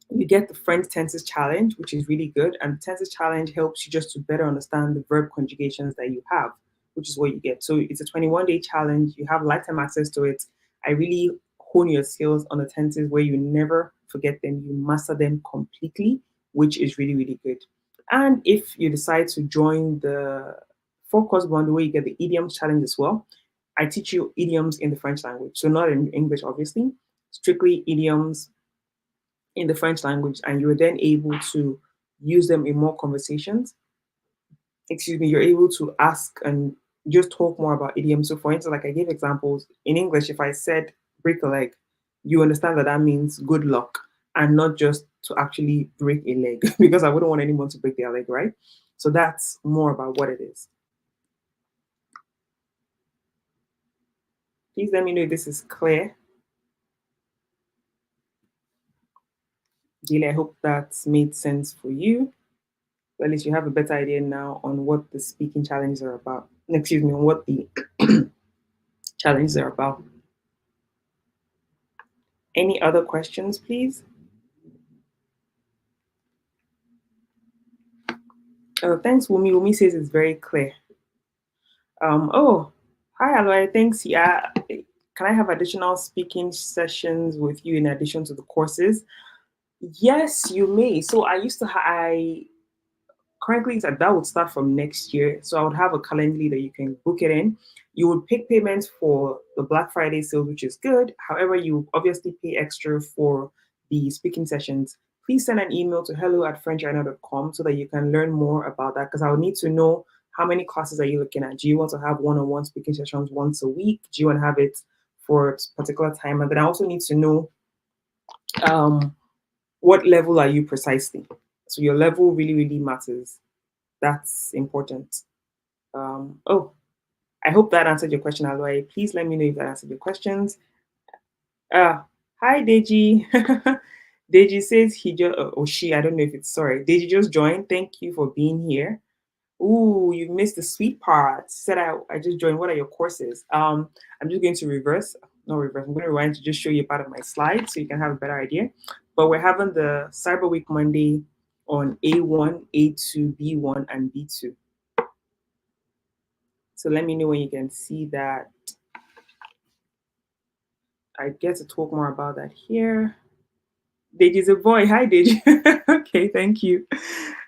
you get the French tenses challenge, which is really good. And the tenses challenge helps you just to better understand the verb conjugations that you have, which is what you get. So it's a 21-day challenge. You have lifetime access to it. I really hone your skills on the tenses where you never forget them, you master them completely, which is really, really good. And if you decide to join the 4 course bundle where you get the idioms challenge as well, I teach you idioms in the French language. So not in English, obviously, strictly idioms in the French language, and you're then able to use them in more conversations. Excuse me, you're able to ask and just talk more about idioms. So, for instance, like I gave examples in English, if I said break a leg, you understand that that means good luck and not just to actually break a leg because I wouldn't want anyone to break their leg, right? So, that's more about what it is. Please let me know if this is clear. Gila, I hope that's made sense for you. So at least you have a better idea now on what the speaking challenges are about. Excuse me, on what the challenges are about. Any other questions, please? Oh, thanks, Wumi. Wumi says it's very clear. Oh, hi, Aloy. Thanks. Yeah. Can I have additional speaking sessions with you in addition to the courses? Yes, you may. So I used to, I currently that would start from next year. So I would have a calendar that you can book it in. You would pick payments for the Black Friday sale, which is good. However, you obviously pay extra for the speaking sessions. Please send an email to hello@frenchina.com so that you can learn more about that, because I would need to know how many classes are you looking at. Do you want to have one-on-one speaking sessions once a week? Do you want to have it for a particular time? And then I also need to know um, what level are you precisely? So your level really, really matters. That's important. Oh, I hope that answered your question, Aloy. Please let me know if that answered your questions. Hi, Deji. Deji says he just, or she, I don't know if it's, sorry. Deji just joined. Thank you for being here. Ooh, you missed the sweet part. Said I just joined. What are your courses? I'm just going to reverse. No reverse. I'm going to rewind to just show you part of my slides so you can have a better idea. But we're having the Cyber Week Monday on A1, A2, B1, and B2. So let me know when you can see that. I get to talk more about that here. Deji's a boy. Hi, Deji. Okay, thank you.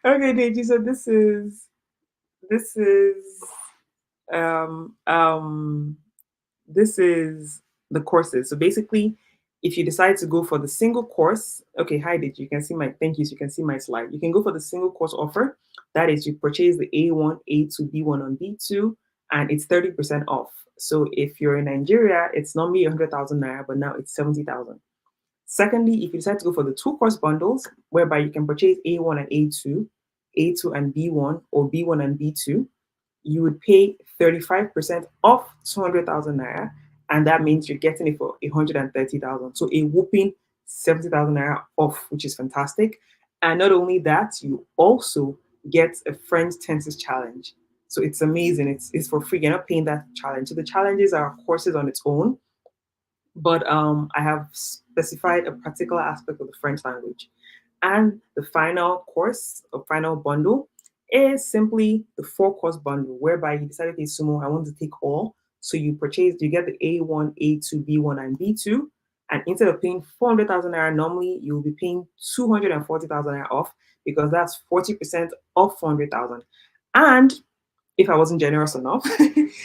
Okay, Deji. So this is um um this is the courses. So basically, if you decide to go for the single course, okay, hi Deji. You can see my thank you. So you can see my slide. You can go for the single course offer. That is, you purchase the A1, A2, B1 on B2, and it's 30% off. So if you're in Nigeria, it's normally 100,000 naira, but now it's 70,000. Secondly, if you decide to go for the 2 course bundles, whereby you can purchase A1 and A2, A2 and B1, or B1 and B2, you would pay 35% off 200,000 naira, and that means you're getting it for 130,000. So a whooping 70,000 naira off, which is fantastic. And not only that, you also get a French tenses challenge. So it's amazing. It's for free. You're not paying that challenge. So the challenges are courses on its own, but I have specified a particular aspect of the French language. And the final course or final bundle is simply the 4 course bundle, whereby you decide, okay, Sumo, I want to take all. So you get the A1, A2, B1, and B2. And instead of paying 400,000 naira, normally you'll be paying 240,000 naira off, because that's 40% off 400,000. And if I wasn't generous enough,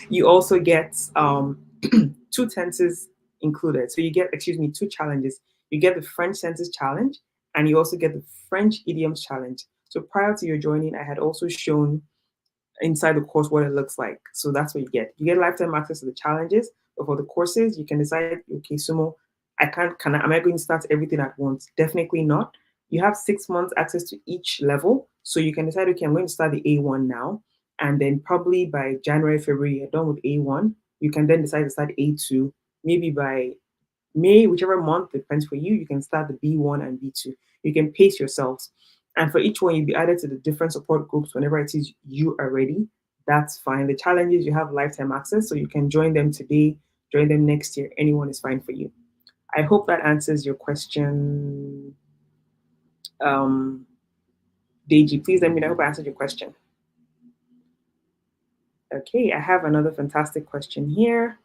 you also get 2 tenses included. So you get, 2 challenges. You get the French tenses challenge, and you also get the French idioms challenge. So prior to your joining, I had also shown inside the course what it looks like. So that's what you get. You get lifetime access to the challenges, but for the courses, you can decide, okay, Sumo, am I going to start everything at once? Definitely not. You have 6 months access to each level. So you can decide, okay, I'm going to start the A1 now. And then probably by January, February, you're done with A1. You can then decide to start A2. Maybe by May, whichever month depends for you, you can start the B1 and B2. You can pace yourselves. And for each one, you'll be added to the different support groups whenever it is you are ready. That's fine. The challenge is you have lifetime access, so you can join them today, join them next year. Anyone is fine for you. I hope that answers your question. Deji, please let me know. I hope I answered your question. Okay, I have another fantastic question here,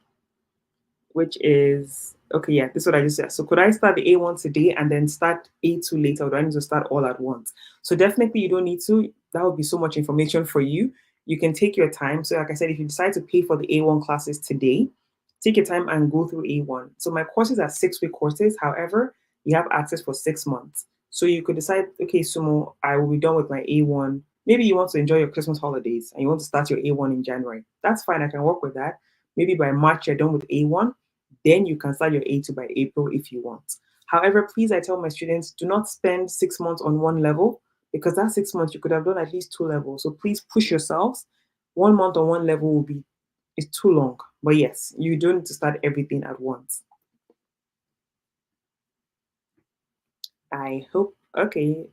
which is, okay, yeah, this is what I just said. So could I start the A1 today and then start A2 later, or do I need to start all at once? So definitely you don't need to. That would be so much information for you. You can take your time. So like I said, if you decide to pay for the A1 classes today, take your time and go through A1. So my courses are 6-week courses. However, you have access for 6 months. So you could decide, okay, Sumo, I will be done with my A1. Maybe you want to enjoy your Christmas holidays and you want to start your A1 in January. That's fine. I can work with that. Maybe by March, you're done with A1. Then you can start your A2 by April if you want. However, please, I tell my students, do not spend 6 months on one level, because that 6 months you could have done at least 2 levels. So please push yourselves. 1 month on one level will be, it's too long. But yes, you don't need to start everything at once. I hope, okay.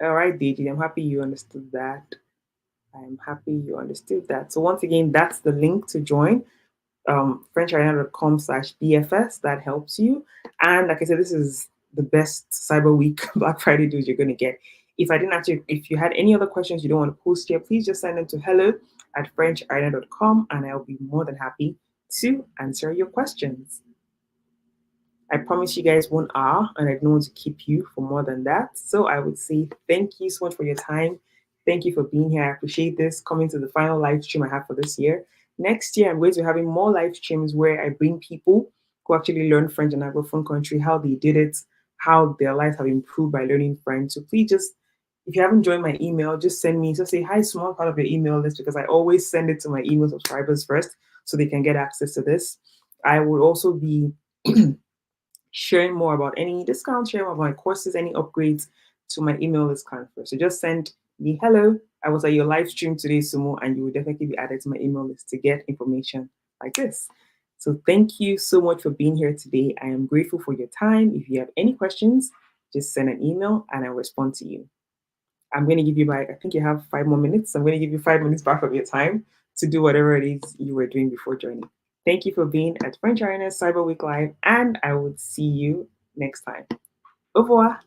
All right, Deji, I'm happy you understood that. I'm happy you understood that. So once again, that's the link to join. FrenchArena.com/BFS. That helps you. And like I said, this is the best Cyber Week Black Friday deals you're going to get. If you had any other questions you don't want to post here, please just send them to hello@FrenchArena.com and I'll be more than happy to answer your questions. I promise you guys 1 hour and I don't want to keep you for more than that. So I would say thank you so much for your time. Thank you for being here. I appreciate this, coming to the final live stream I have for this year. Next year, I'm going to be having more live streams where I bring people who actually learn French in an Anglophone country, how they did it, how their lives have improved by learning French. So please just, if you haven't joined my email, just send me, just say, hi, small part of your email list, because I always send it to my email subscribers first so they can get access to this. I would also be sharing more about any discounts, sharing about my courses, any upgrades to my email list transfer. So just send me, hello, I was at your live stream today, Sumo, and you will definitely be added to my email list to get information like this. So thank you so much for being here today. I am grateful for your time. If you have any questions, just send an email and I'll respond to you. I'm going to give you I think you have 5 more minutes. I'm going to give you 5 minutes back of your time to do whatever it is you were doing before joining. Thank you for being at French Arena Cyber Week Live, and I will see you next time. Au revoir.